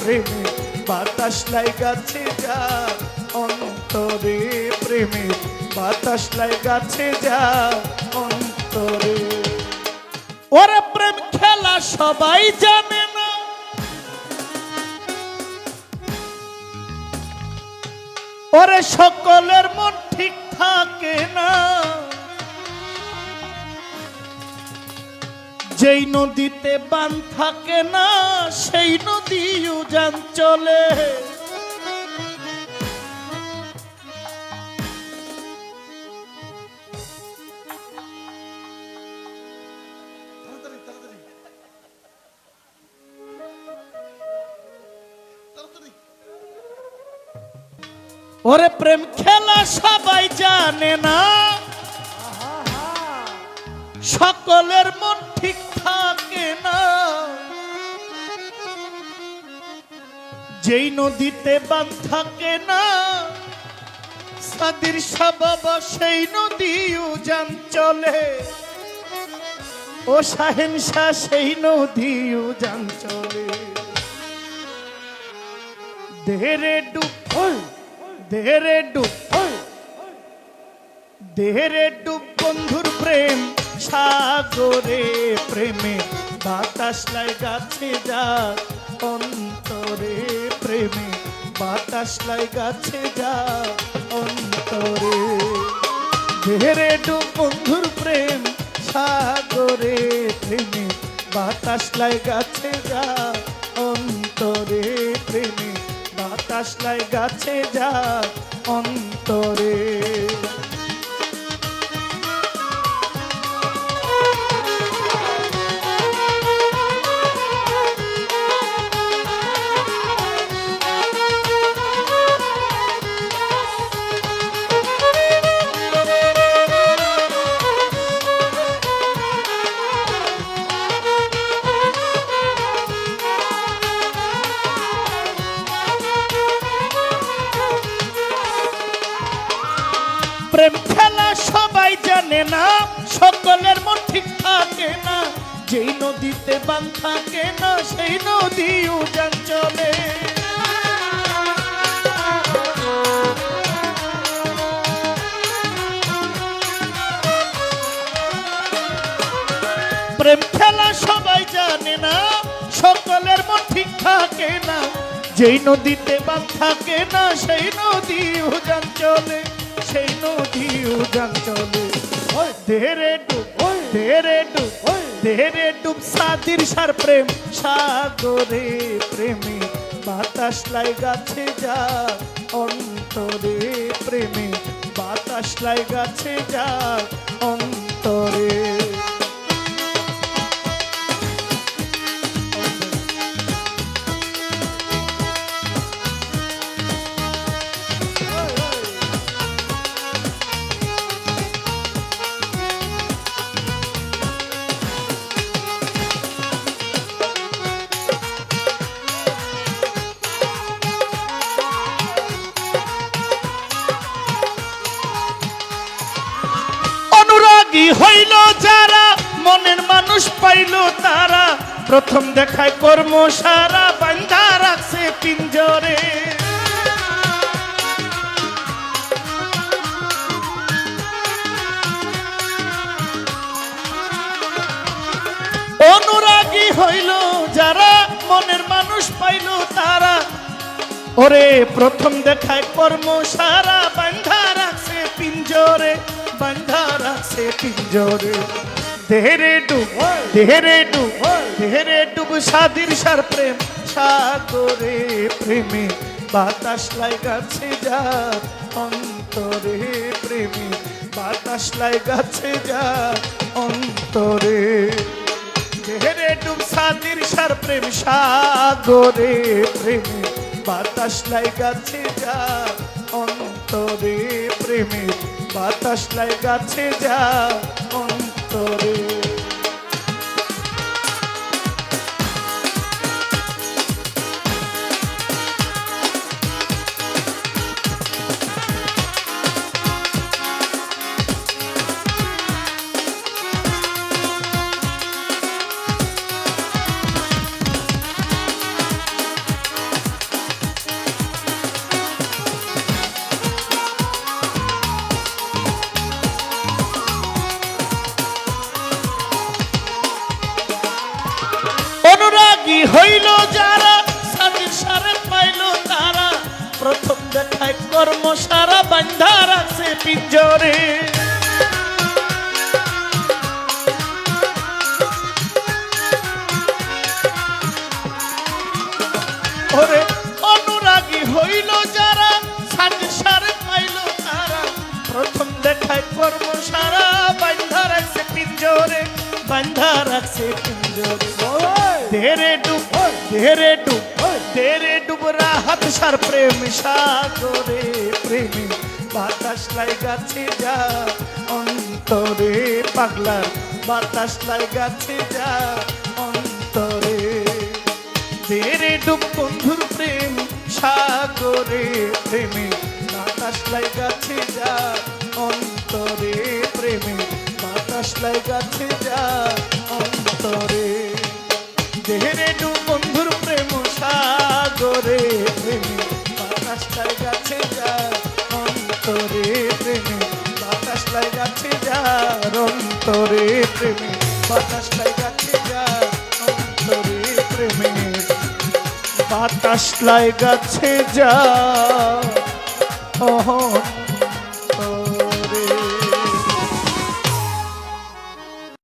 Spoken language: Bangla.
প্রেমে বাতাস লাগাছে যা অন্তরে প্রেমে বাতাস লাগাছে যা অন্তরে। ওরে প্রেম খেলা সবাই জানে না, ওরে সকলের মন ঠিক থাকে না। যেই নদীতে বান থাকে না সেই নদী উজান চলে। ওরে প্রেম খেলা সবাই জানে না, সকলের মন ঠিক থাকে না। যেই নদীতে বান থাকে না সাদির সাবাবা সেই নদী উজান চলে। ও শাহেনশাহ সেই নদী উজান চলে। দেহরে ডুব দেহরে ডুব দেহরে ডুব বন্ধুর প্রেম সাগরে প্রেমে বাতাস লাগাছে যা অন্তরে প্রেমে বাতাস লাগাছে যা অন্তরে। দেহরে ডুব বন্ধুর প্রেম সাগরে প্রেমে বাতাস লাগাছে যা অন্তরে প্রেমে বাতাস লাগাছে যা অন্তরে। প্রেম খেলা সবাই জানে না, সকলের মন ঠিক থাকে না। যেই নদীতে বান থাকে না সেই নদী উজান চলে। প্রেম খেলা সবাই জানে না, সকলের মন ঠিক থাকে না। যেই নদীতে বান থাকে না সেই নদী উজান চলে, সেই নদী উজান চলে। দেহরে ডুব দেহরে ডুব দেহরে ডুব সাদির সার প্রেম সাগরে প্রেমে বাতাস লাগাছে যা অন্তরে প্রেমে বাতাস লাগাছে যা অন্তরে। হইল যারা মনের মানুষ পাইল তারা, প্রথম দেখায় কর্ম সারা বান্ধা রাখছে পিঞ্জরে। অনুরাগী হইল যারা মনের মানুষ পাইল তারা, ওরে প্রথম দেখায় কর্ম সারা বান্ধা রাখছে পিঞ্জরে বান্ধা রাখছে পিঞ্জরে। দেহরে ডুব দেহরে ডুব দেহরে ডুব সাদির সার প্রেম সাগরে প্রেমে বাতাস লাগাছে যা অন্তরে প্রেমে বাতাস লাগাছে যা অন্তরে। দেহরে ডুব সাদির সার প্রেম সাগরে প্রেমে বাতাস লাগাছে যা অন্তরে প্রেমে বাতাস লাগাছে যা অন্তরে। বান্ধা রাখছে পিঞ্জরে। ওরে অনুরাগী হইল যারা, সংসার পাইল তারা, প্রথম দেখায় কর্ম সারা, বান্ধা রাখছে পিঞ্জরে, বান্ধা রাখছে পিঞ্জরে। ধীরে ডুব ধীরে ডুব ধীরে ডুব রাহাত সার প্রেম সাগরে, প্রেমে বাতাস লাগাছে যা অন্তরে, পাগলার বাতাস লাগাছে যা অন্তরে। ধীরে ডুব বন্ধুর প্রেম সাগরে, প্রেমে বাতাস লাগাছে যা অন্তরে, প্রেমে বাতাস লাগাছে যা অন্তরে। ধীরে ডুব বন্ধুর প্রেম সাগরে, প্রেমে বাতাস লাগাছে যা অন্তরে, প্রেমে বাতাস লাগাছে যা অন্তরে, প্রেমে বাতাস লাগাছে যা অন্তরে, প্রেমে বাতাস লাগাছে যা।